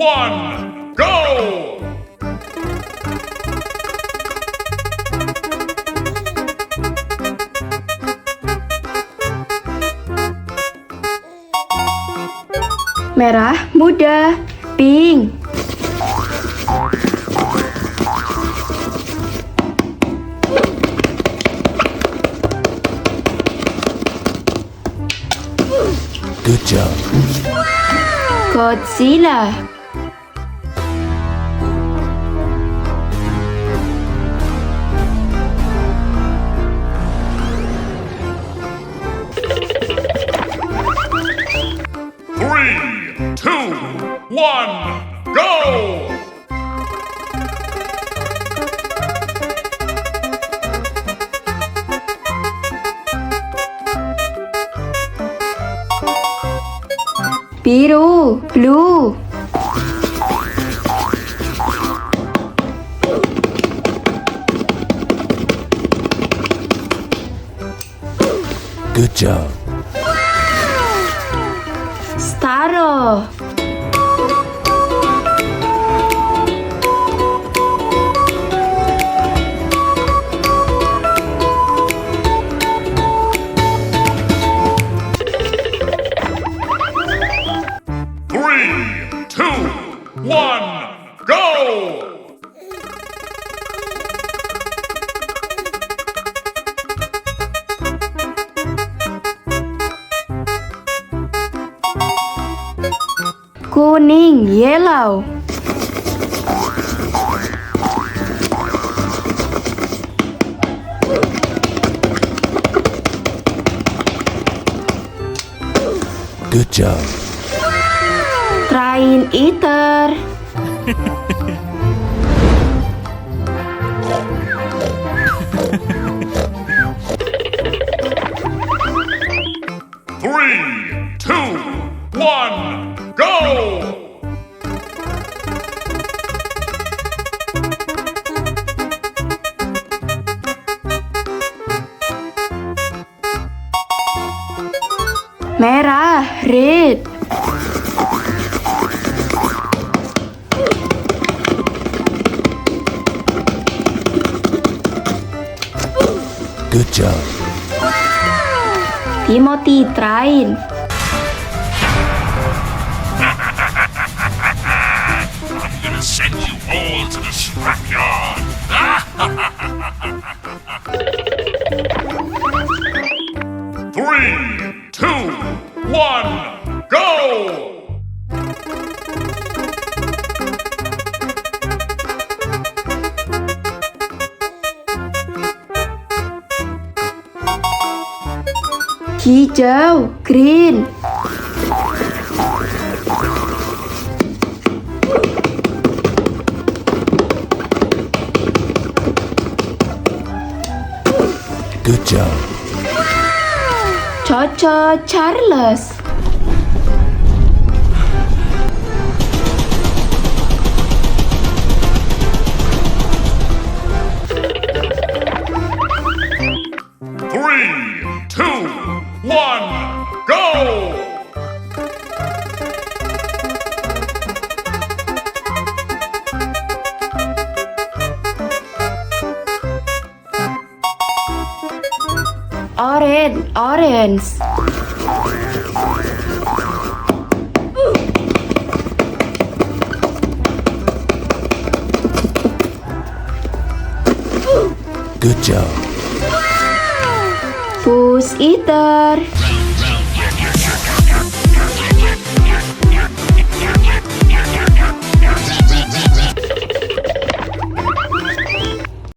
1, go! Merah, muda, pink. Good job. Godzilla. Three, two, one, go! Biru, blue. Good job. Starro. Three, two, one, go! Kuning, yellow. Good job. Train eater. Three, two, one, go! Merah, red. Good job. Timothy train. I'm gonna send you all to the scrapyard. Three, two, one, go! Hijau, green. Good job. Choo Choo Charles. Three, two, one, go! Orange. Good job. Bush eater.